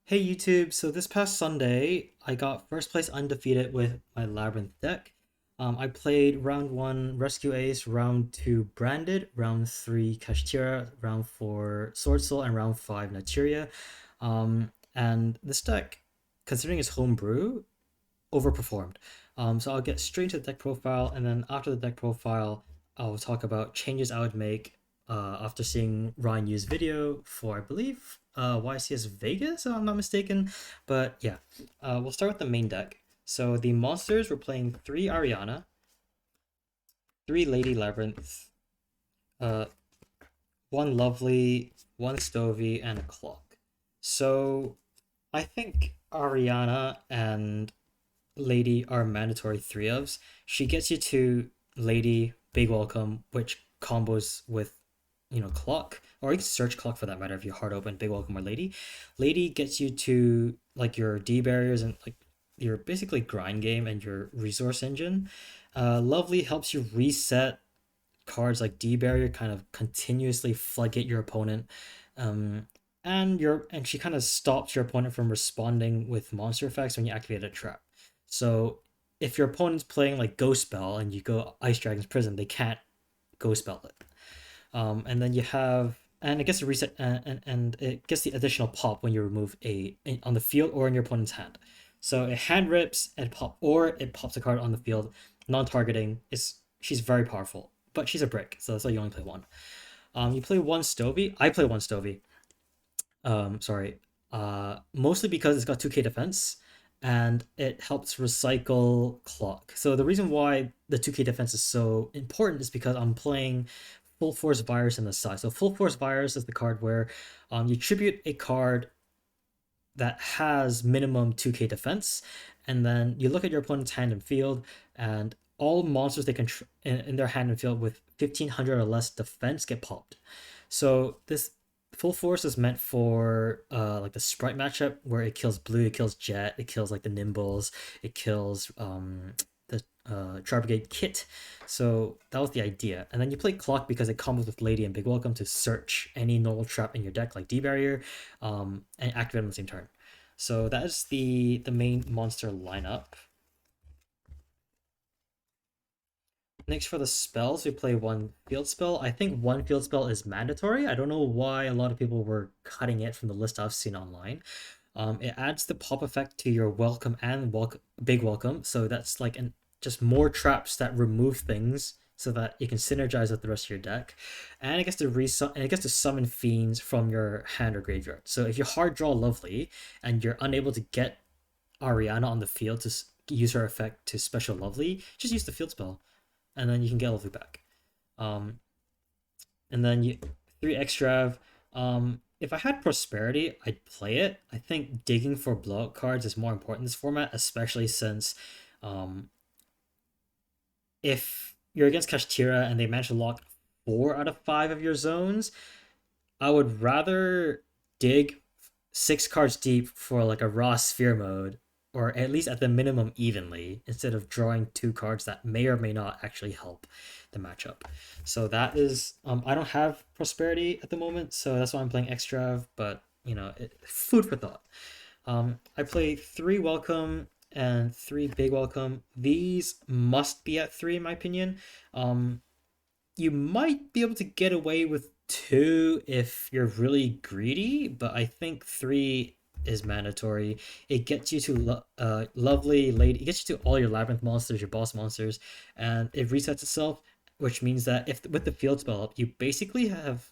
Hey YouTube, so this past Sunday, I got first place undefeated with my Labrynth deck. I played round 1 Rescue Ace, round 2 Branded, round 3 Kashtira, round 4 Sword Soul, and round 5 Naturia. And this deck, considering it's homebrew, overperformed. So I'll get straight into the deck profile, and then after the deck profile, I'll talk about changes I would make after seeing Ryan use video for, I believe, YCS Vegas, if I'm not mistaken. But yeah, we'll start with the main deck. So the monsters, we're playing 3 Ariana, 3 Lady Labyrinth, uh, 1 Lovely, 1 Stovey, and a Clock. So I think Ariana and Lady are mandatory 3-ofs. She gets you to Lady, Big Welcome, which combos with, Clock, or you can search Clock for that matter if you hard open Big Welcome or Lady. Lady gets you to like your D barriers and like your basically grind game and your resource engine. Lovely helps you reset cards like D barrier, kind of continuously floodgate your opponent. Um, and she kind of stops your opponent from responding with monster effects when you activate a trap. So if your opponent's playing like Ghost Spell and you go Ice Dragon's Prison, they can't Ghost Spell it. And then you have and it gets a reset and it gets the additional pop when you remove on the field or in your opponent's hand. So it hand rips and pop or it pops a card on the field, non-targeting. Is She's very powerful, but she's a brick, so that's why you only play one. You play 1 Stovey. I play 1 Stovey. Sorry. Mostly because it's got 2k defense and it helps recycle clock. So the reason why the 2k defense is so important is because I'm playing Full Force Virus in the side. So Full Force Virus is the card where you tribute a card that has minimum 2k defense, and then you look at your opponent's hand and field, and all monsters they control in their hand and field with 1500 or less defense get popped. So this full force is meant for like the sprite matchup where it kills blue, it kills jet, it kills like the nimbles, it kills the Tri Brigade kit. So that was the idea. And then you play clock because it combos with Lady and Big Welcome to search any normal trap in your deck like D barrier, and activate on the same turn. So that is the main monster lineup. Next for the spells, we play 1 field spell. I think 1 field spell is mandatory. I don't know why a lot of people were cutting it from the list I've seen online. It adds the pop effect to your welcome and big welcome, so that's like just more traps that remove things so that you can synergize with the rest of your deck, and it gets to summon fiends from your hand or graveyard. So if you hard draw Lovely and you're unable to get Ariana on the field to use her effect to special Lovely, just use the field spell and then you can get Lovely back. Um, and then 3 extra. If I had Prosperity, I'd play it. I think digging for blowout cards is more important in this format, especially since um, if you're against Kashtira and they manage to lock 4 out of 5 of your zones, I would rather dig 6 cards deep for like a raw sphere mode, or at least at the minimum evenly, instead of drawing 2 cards that may or may not actually help the matchup. So that is, I don't have Prosperity at the moment, so that's why I'm playing Extra, but food for thought. I play 3 Welcome and 3 Big Welcome. These must be at 3 in my opinion. You might be able to get away with 2 if you're really greedy, but I think 3 is mandatory. It gets you to Lovely Lady. It gets you to all your Labyrinth monsters, your boss monsters, and it resets itself, which means that if with the field spell up, you basically have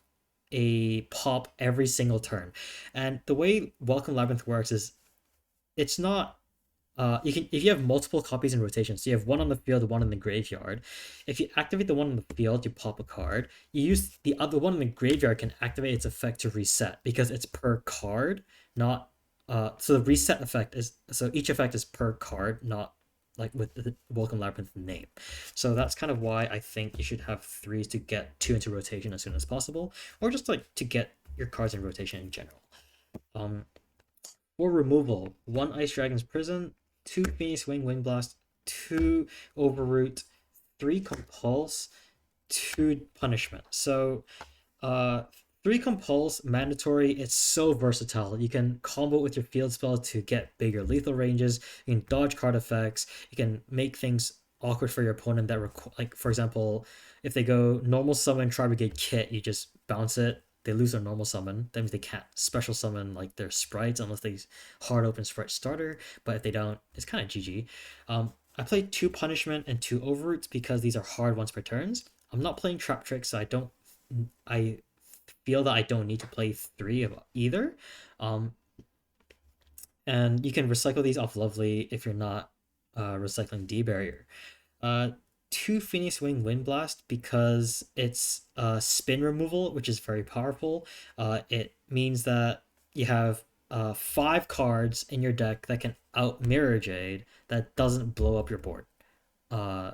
a pop every single turn. And the way Welcome Labyrinth works is it's not you can if you have multiple copies in rotation, so you have one on the field, one in the graveyard. If you activate the one on the field, you pop a card. You use the other one in the graveyard can activate its effect to reset because it's per card, not so the reset effect is so each effect is per card, not like with the Welcome Labyrinth name. So that's kind of why I think you should have 3s to get 2 into rotation as soon as possible, or just like to get your cards in rotation in general. Um, for removal, 1 Ice Dragon's Prison, 2 Phoenix Wing Wind Blast, 2 Overroot, 3 Compulse, 2 Punishment. So, uh, Three compulse mandatory. It's so versatile. You can combo with your field spell to get bigger lethal ranges. You can dodge card effects. You can make things awkward for your opponent that like for example, if they go normal summon Tri Brigade Kit, you just bounce it. They lose their normal summon. That means they can't special summon like their sprites unless they hard open sprite starter. But if they don't, it's kind of GG. I played two punishment and two overroots because these are hard once per turns. I'm not playing trap tricks, so I feel that I don't need to play three of either. Um, and you can recycle these off Lovely if you're not recycling D Barrier. Uh, two Phoenix Wing Wind Blast because it's spin removal, which is very powerful. It means that you have five cards in your deck that can out Mirror Jade that doesn't blow up your board. Uh,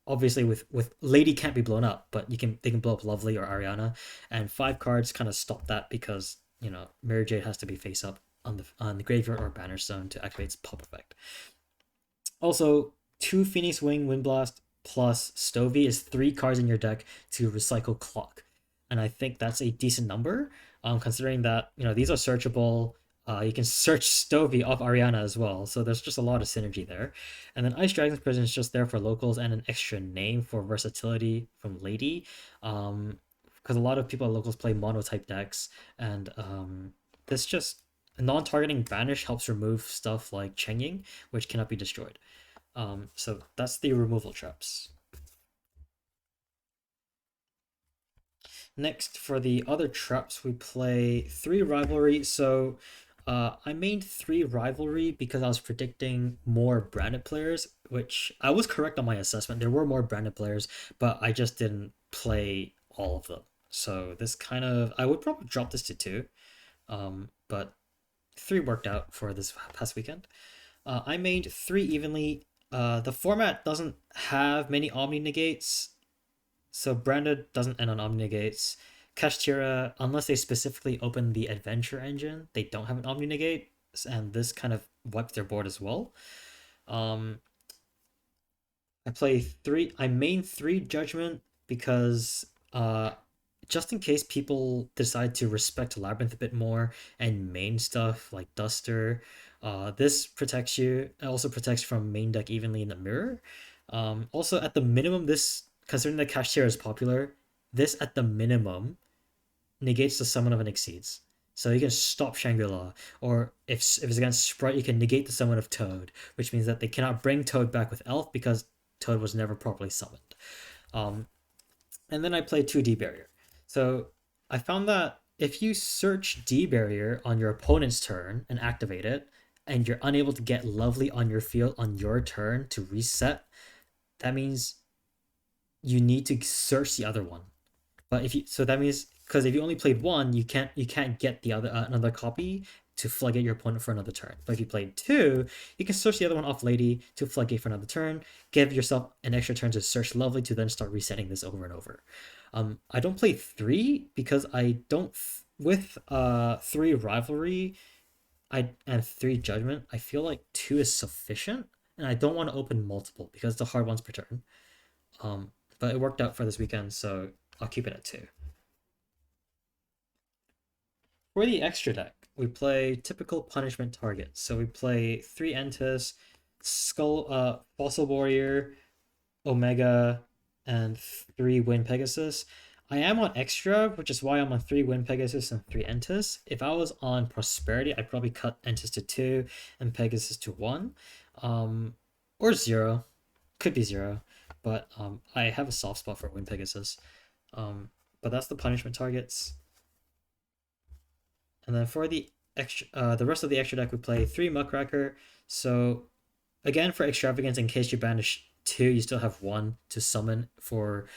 Obviously with Lady can't be blown up, but they can blow up Lovely or Ariana, and five cards kind of stop that because Mary Jade has to be face up on the graveyard or banner stone to activate its pop effect. Also, two Phoenix Wing Windblast plus Stovey is three cards in your deck to recycle Clock, and I think that's a decent number. Considering that these are searchable. You can search Stovey off Ariana as well, so there's just a lot of synergy there. And then Ice Dragon's Prison is just there for locals and an extra name for versatility from Lady, because a lot of people at locals play mono type decks, and this just non-targeting banish helps remove stuff like Chenging, which cannot be destroyed. So that's the removal traps. Next, for the other traps, we play three rivalry. So I made three rivalry because I was predicting more branded players, which I was correct on my assessment. There were more branded players, but I just didn't play all of them. So this kind of I would probably drop this to two, but three worked out for this past weekend. I made three evenly. The format doesn't have many Omni negates, so Branded doesn't end on Omni negates. Kashtira, unless they specifically open the adventure engine, they don't have an Omni negate, and this kind of wipes their board as well. Um, I main three judgment because just in case people decide to respect Labrynth a bit more and main stuff like Duster, this protects you. It also protects from main deck evenly in the mirror. Also, at the minimum, this considering that Kashtira is popular, this at the minimum negates the summon of an Exceeds. So you can stop Shangri-La, or if it's against Sprite, you can negate the summon of Toad, which means that they cannot bring Toad back with Elf because Toad was never properly summoned. And then I played 2 D Barrier. So I found that if you search D Barrier on your opponent's turn and activate it, and you're unable to get Lovely on your field on your turn to reset, that means you need to search the other one. But that means because if you only played one, you can't get the other another copy to floodgate your opponent for another turn. But if you played two, you can search the other one off Lady to floodgate for another turn. Give yourself an extra turn to search Lovely to then start resetting this over and over. I don't play three because I don't with three rivalry, and three judgment. I feel like two is sufficient, and I don't want to open multiple because it's a hard ones per turn. But it worked out for this weekend, so I'll keep it at two. For the extra deck, we play typical punishment targets. So we play three Entis, Fossil Warrior, Omega, and three Wind Pegasus. I am on extra, which is why I'm on three Wind Pegasus and three Entis. If I was on Prosperity, I'd probably cut Entis to two and Pegasus to one, or zero. Could be zero, but I have a soft spot for Wind Pegasus. But that's the punishment targets. And then for the rest of the extra deck, we play three Muckracker. So again, for extravagance, in case you banish two, you still have one to summon for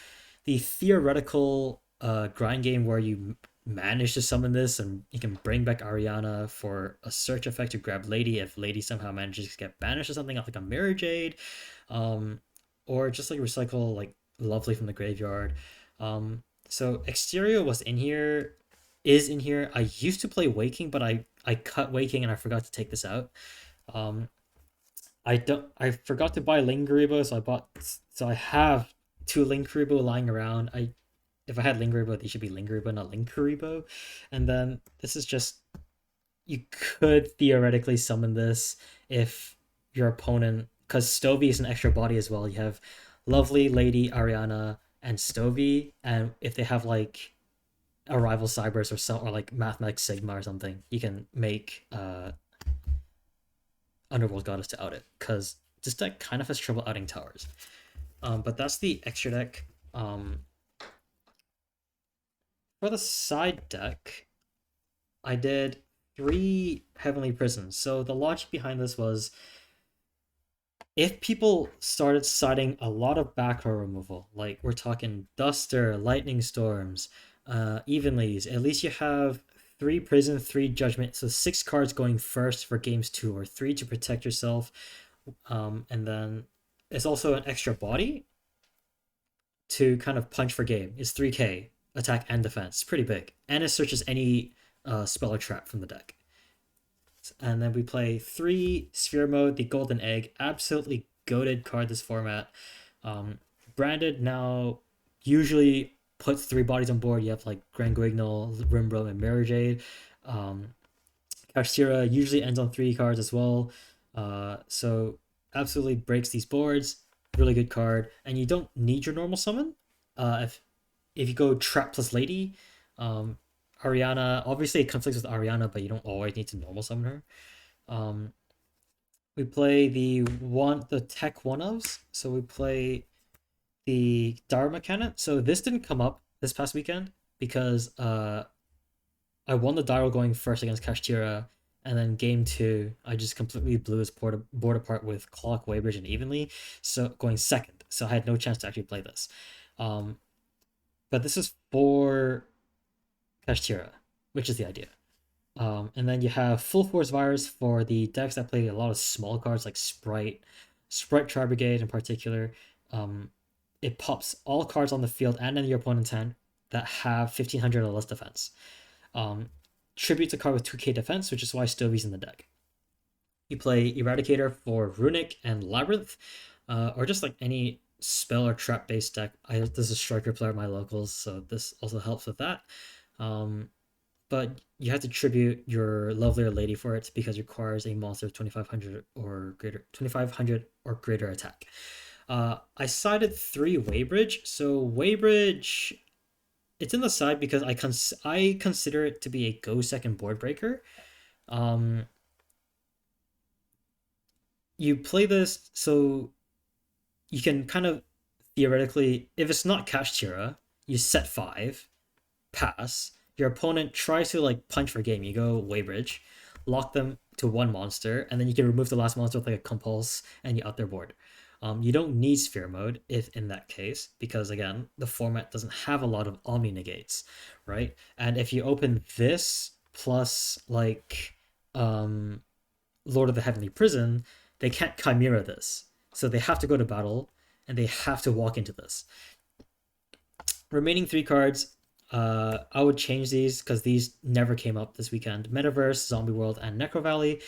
the theoretical grind game where you manage to summon this and you can bring back Ariana for a search effect to grab Lady if Lady somehow manages to get banished or something like a Mirror Jade, or just like recycle like Lovely from the graveyard. So Exterior is in here. I used to play Waking, but I cut Waking and I forgot to take this out. I forgot to buy Lingaribo, so I have two Lingaribo lying around. if I had Linguriboh, they should be Linguriboh, not Linkuriboh. And then this is just, you could theoretically summon this if your opponent, because Stovey is an extra body as well. You have Lovely Lady Ariana and Stovey, and if they have like a rival Cybers or like Mathematics Sigma or something, you can make Underworld Goddess to out it, because this deck kind of has trouble outing towers. But that's the extra deck. For the side deck, I did 3 Heavenly Prisons. So the logic behind this was, if people started citing a lot of back row removal, like we're talking Duster, Lightning Storms, Evenlies, at least you have 3 Prison, 3 Judgment, so 6 cards going first for games 2 or 3 to protect yourself. And then it's also an extra body to kind of punch for game. It's 3k attack and defense. It's pretty big. And it searches any spell or trap from the deck. And then we play 3 Sphere Mode, the Golden Egg. Absolutely goated card this format. Branded now usually puts 3 bodies on board. You have like Grand Guignol, Rimbro, and Mirror Jade. Kashtira usually ends on 3 cards as well. So absolutely breaks these boards. Really good card. And you don't need your normal summon. If you go Trap plus Lady, Ariana, obviously it conflicts with Ariana, but you don't always need to normal summon her. We play the tech one ofs. So we play the Dharma Cannon. So this didn't come up this past weekend because I won the Dyro going first against Kashtira, and then game 2 I just completely blew his board apart with Clock, Waybridge, and Evenly, so going second. So I had no chance to actually play this. But this is for Kashtira, which is the idea. And then you have Full Force Virus for the decks that play a lot of small cards like Sprite Tri Brigade in particular. It pops all cards on the field and in your opponent's hand that have 1500 or less defense. Tributes a card with 2k defense, which is why Stovey's in the deck. You play Eradicator for Runic and Labrynth, or just like any spell or trap based deck. There's a striker player at my locals, so this also helps with that. But you have to tribute your Lovely or Lady for it because it requires a monster of 2500 or greater attack. I sided 3 Waybridge. So Waybridge, it's in the side because I consider it to be a go second board breaker. You play this so you can kind of theoretically, if it's not Kashtira, you set 5, pass. Your opponent tries to like punch for game. You go Waybridge, lock them to 1 monster, and then you can remove the last monster with like a compulse, and you out their board. You don't need Sphere Mode if in that case, because again, the format doesn't have a lot of Omni negates, right? And if you open this plus like Lord of the Heavenly Prison, they can't Chimera this. So they have to go to battle, and they have to walk into this. Remaining 3 cards, I would change these because these never came up this weekend. Metaverse, Zombie World, and Necro Valley.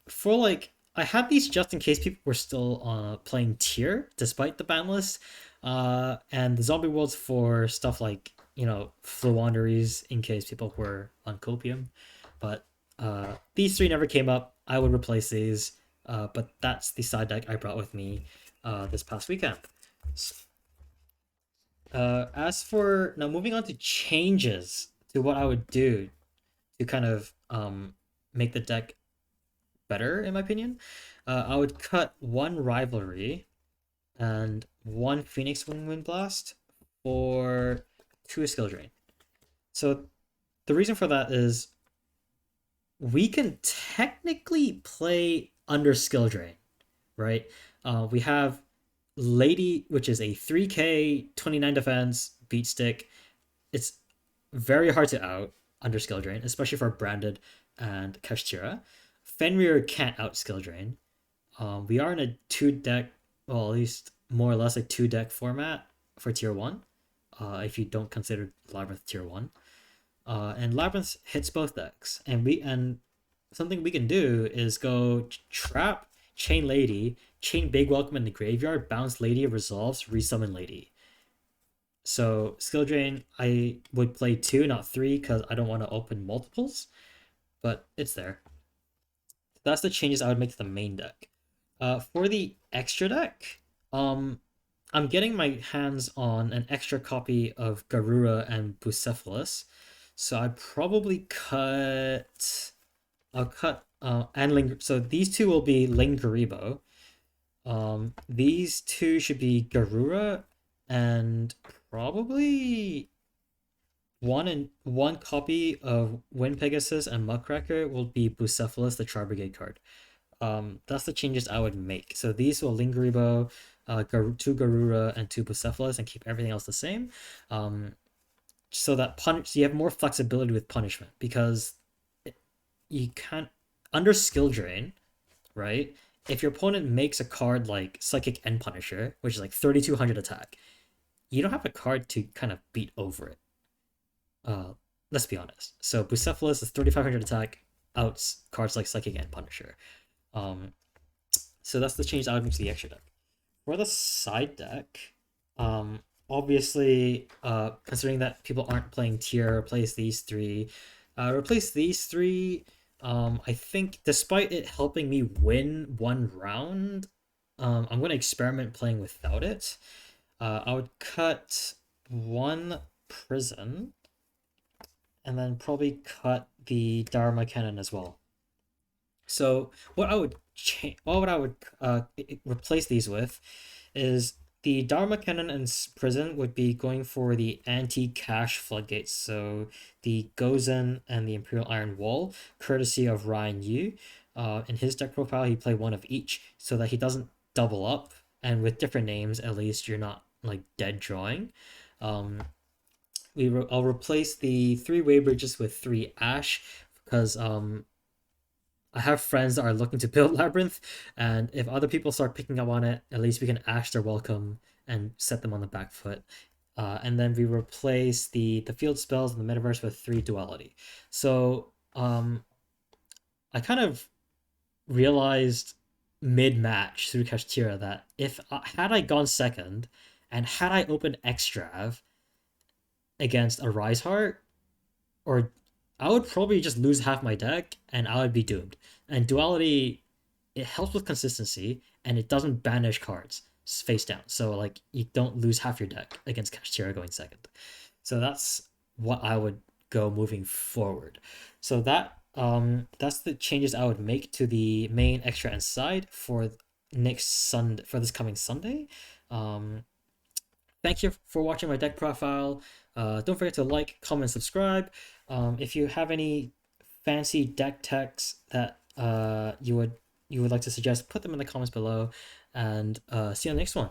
For like, I had these just in case people were still playing tier despite the ban list. And the Zombie World's for stuff like, Fluwanderies in case people were on copium. But these 3 never came up. I would replace these. But that's the side deck I brought with me this past weekend. As for now, moving on to changes to what I would do to kind of make the deck better, in my opinion, I would cut 1 Rivalry and 1 Phoenix Wind Blast for 2 Skill Drain. So the reason for that is we can technically play under Skill Drain, right? We have Lady, which is a 3k 29 defense beat stick. It's very hard to out under Skill Drain, especially for Branded and Kashtira. Fenrir can't out Skill Drain. We are in a 2 deck, well, at least more or less a 2 deck format for tier 1, if you don't consider Labrynth tier 1. And Labrynth hits both decks, and something we can do is go Trap, Chain Lady, Chain Big Welcome in the graveyard, bounce Lady, resolves, resummon Lady. So skill drain, I would play two, not three, because I don't want to open multiples, but it's there. That's the changes I would make to the main deck. For the extra deck, um, I'm getting my hands on an extra copy of Garura and Bucephalus, so I'd probably cut. I'll cut and Ling. So these two will be Lingaribo. These two should be Garura, and probably one copy of Wind Pegasus and Muckracker will be Bucephalus, the Char Brigade card. That's the changes I would make. So these will Lingaribo, two Garura, and two Bucephalus, and keep everything else the same. So that so you have more flexibility with punishment because you can't under skill drain, right? If your opponent makes a card like Psychic End Punisher, which is like 3200 attack, you don't have a card to kind of beat over it. Uh, let's be honest. So Bucephalus is 3500 attack, outs cards like Psychic End Punisher. Um, so that's the change I would make to the extra deck. For the side deck, obviously, considering that people aren't playing tier, replace these three. Replace these three. I think despite it helping me win one round, I'm gonna experiment playing without it. I would cut one prison, and then probably cut the Dharma cannon as well. So what I would replace these with is the Dharma Cannon and Prison would be going for the anti-cash floodgates. So the Gozen and the Imperial Iron Wall, courtesy of Ryan Yu. In his deck profile, he played one of each so that he doesn't double up. And with different names, at least you're not like dead drawing. I'll replace the three Waybridges with three Ash because I have friends that are looking to build Labrynth, and if other people start picking up on it, at least we can ash their welcome and set them on the back foot. And then we replace the field spells in the metaverse with three duality. So I kind of realized mid match through Kashtira that if had I gone second and had I opened Extrav against a Rise Heart, or I would probably just lose half my deck and I would be doomed. And duality, it helps with consistency and it doesn't banish cards face down. So like you don't lose half your deck against Kashtira going second. So that's what I would go moving forward. So that's the changes I would make to the main extra and side for this coming Sunday. Um, Thank you for watching my deck profile. Don't forget to like, comment, subscribe. If you have any fancy deck techs that you would like to suggest, put them in the comments below. And see you on the next one.